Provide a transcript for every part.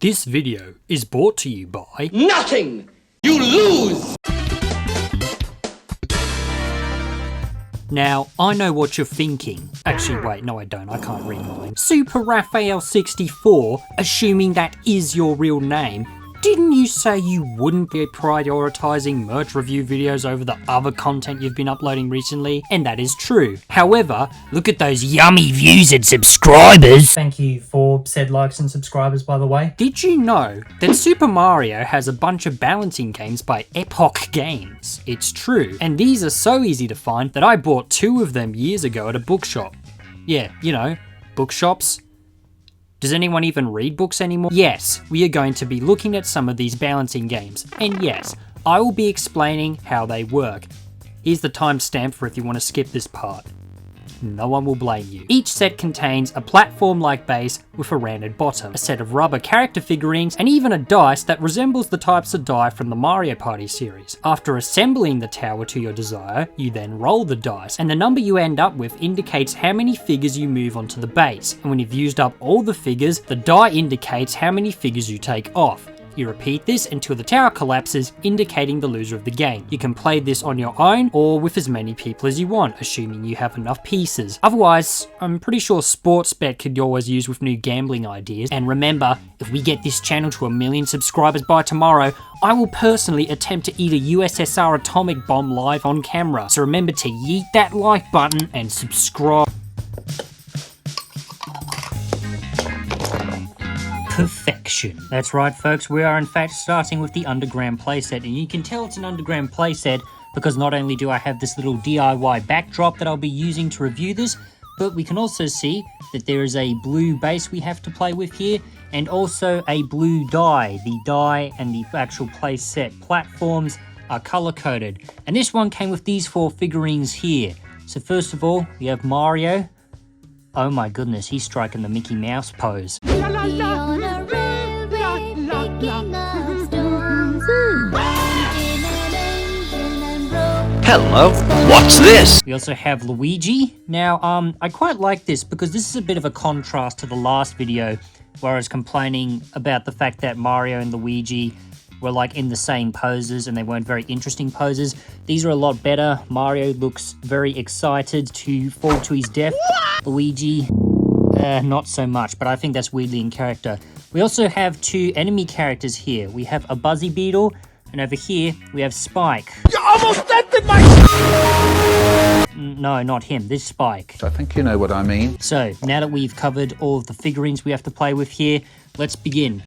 This video is brought to you by Nothing! You lose! Now, I know what you're thinking. Actually, wait, no I don't, I can't read mine. Super Raphael 64, assuming that is your real name. Didn't you say you wouldn't be prioritizing merch review videos over the other content you've been uploading recently? And that is true. However, look at those yummy views and subscribers. Thank you for said likes and subscribers, by the way. Did you know that Super Mario has a bunch of balancing games by Epoch Games? It's true. And these are so easy to find that I bought 2 of them years ago at a bookshop. Yeah, you know, bookshops. Does anyone even read books anymore? Yes, we are going to be looking at some of these balancing games. And yes, I will be explaining how they work. Here's the timestamp for if you want to skip this part. No one will blame you. Each set contains a platform-like base with a rounded bottom, a set of rubber character figurines, and even a dice that resembles the types of die from the Mario Party series. After assembling the tower to your desire, you then roll the dice, and the number you end up with indicates how many figures you move onto the base. And when you've used up all the figures, the die indicates how many figures you take off. You repeat this until the tower collapses, indicating the loser of the game. You can play this on your own or with as many people as you want, assuming you have enough pieces. Otherwise, I'm pretty sure Sportsbet could always use with new gambling ideas. And remember, if we get this channel to 1 million subscribers by tomorrow, I will personally attempt to eat a USSR atomic bomb live on camera. So remember to yeet that like button and subscribe. Perfection. That's right folks, we are in fact starting with the underground playset, and you can tell it's an underground playset because not only do I have this little DIY backdrop that I'll be using to review this, but we can also see that there is a blue base we have to play with here, and also a blue die. The die and the actual playset platforms are color-coded, and this one came with these 4 figurines here. So first of all, we have Mario. Oh my goodness, he's striking the Mickey Mouse pose. Hello, what's this? We also have Luigi. Now, I quite like this because this is a bit of a contrast to the last video where I was complaining about the fact that Mario and Luigi were like in the same poses and they weren't very interesting poses. These are a lot better. Mario looks very excited to fall to his death. Luigi, not so much, but I think that's weirdly in character. We also have 2 enemy characters here. We have a Buzzy Beetle, and over here we have Spike. You almost ended my... No, not him, this Spike. I think you know what I mean. So, now that we've covered all of the figurines we have to play with here, let's begin.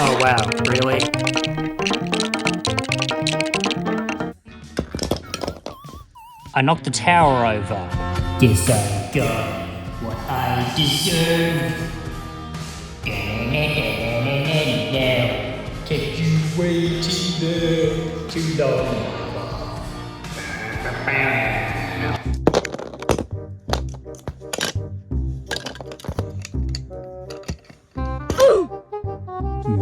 Oh wow, really? I knocked the tower over. Yes, I got what I deserve. Kept you waiting there too long.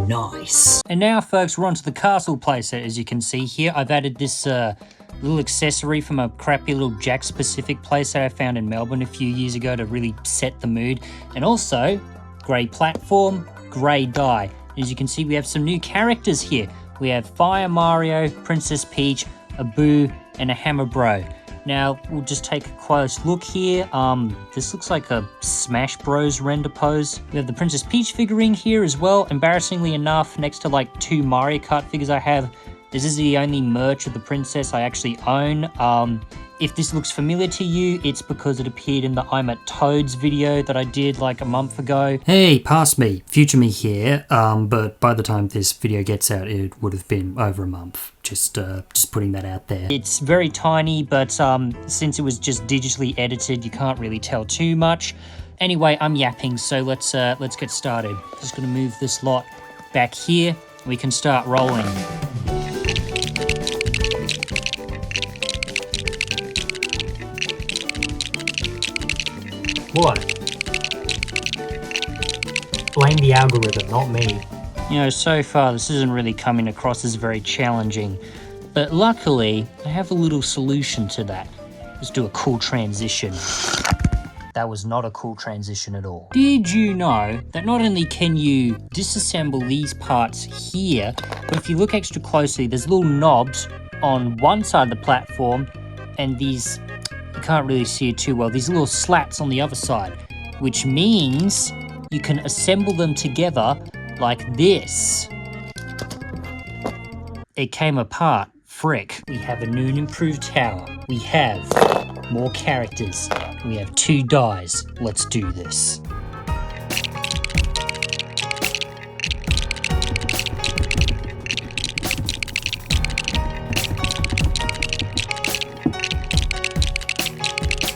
Nice. And now folks, we're on to the castle playset. As you can see here, I've added this little accessory from a crappy little Jack specific playset I found in Melbourne a few years ago to really set the mood. And also, grey platform, grey die. As you can see, we have some new characters here. We have Fire Mario, Princess Peach, a Boo, and a Hammer Bro. Now, we'll just take a close look here. This looks like a Smash Bros render pose. We have the Princess Peach figurine here as well. Embarrassingly enough, next to like 2 Mario Kart figures I have, this is the only merch of the princess I actually own. If this looks familiar to you, it's because it appeared in the I'm at Toads video that I did like a month ago. Hey, past me, future me here, but by the time this video gets out, it would have been over a month. Just putting that out there. It's very tiny, but since it was just digitally edited, you can't really tell too much. Anyway, I'm yapping, so let's get started. Just gonna move this lot back here. We can start rolling. What? Blame the algorithm, not me. You know, so far this isn't really coming across as very challenging. But luckily, I have a little solution to that. Let's do a cool transition. That was not a cool transition at all. Did you know that not only can you disassemble these parts here, but if you look extra closely, there's little knobs on one side of the platform and these, you can't really see it too well, these little slats on the other side, which means you can assemble them together like this. It came apart. Frick. We have a new and improved tower. We have more characters. We have 2 dies. Let's do this.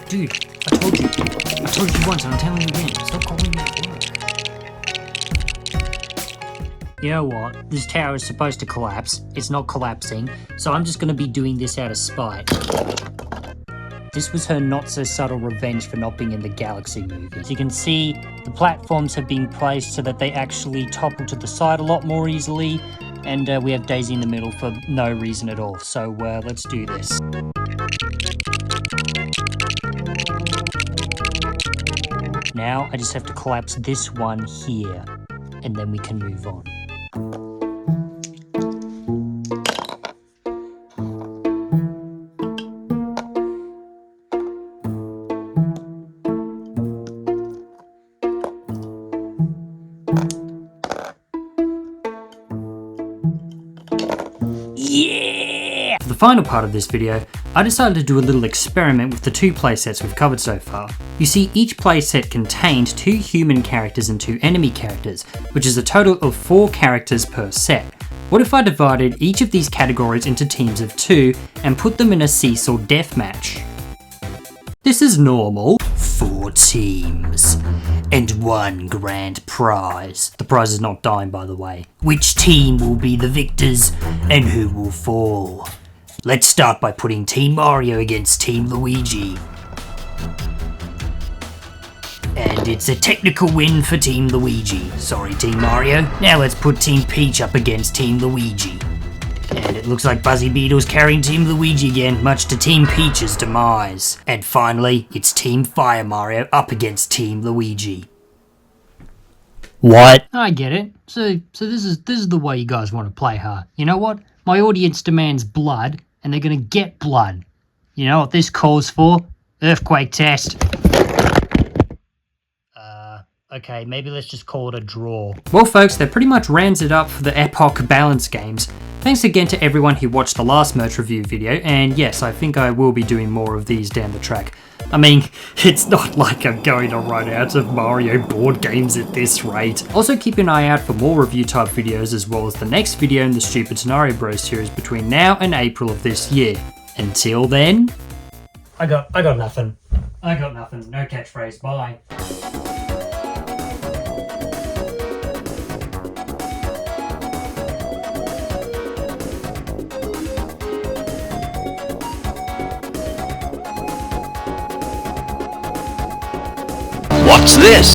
Dude, I told you. I told you once and I'm telling you again. Stop calling me at work. You know what? This tower is supposed to collapse. It's not collapsing, so I'm just going to be doing this out of spite. This was her not-so-subtle revenge for not being in the Galaxy movie. As you can see, the platforms have been placed so that they actually topple to the side a lot more easily, and we have Daisy in the middle for no reason at all. So let's do this. Now I just have to collapse this one here, and then we can move on. Yeah! For the final part of this video, I decided to do a little experiment with the 2 playsets we've covered so far. You see, each playset contained 2 human characters and 2 enemy characters, which is a total of 4 characters per set. What if I divided each of these categories into teams of 2 and put them in a seesaw deathmatch? This is normal. 4 teams. And 1 grand prize. The prize is not dying, by the way. Which team will be the victors and who will fall? Let's start by putting Team Mario against Team Luigi. And it's a technical win for Team Luigi. Sorry, Team Mario. Now let's put Team Peach up against Team Luigi. And it looks like Buzzy Beetle's carrying Team Luigi again, much to Team Peach's demise. And finally, it's Team Fire Mario up against Team Luigi. What? I get it. So this is the way you guys want to play, huh? You know what? My audience demands blood, and they're gonna get blood. You know what this calls for? Earthquake test. Okay, maybe let's just call it a draw. Well folks, that pretty much rounds it up for the Epoch balance games. Thanks again to everyone who watched the last merch review video, and yes, I think I will be doing more of these down the track. I mean, it's not like I'm going to run out of Mario board games at this rate. Also keep an eye out for more review type videos as well as the next video in the Stupid Scenario Bros series between now and April of this year. Until then... I got nothing. I got nothing. No catchphrase. Bye. What's this?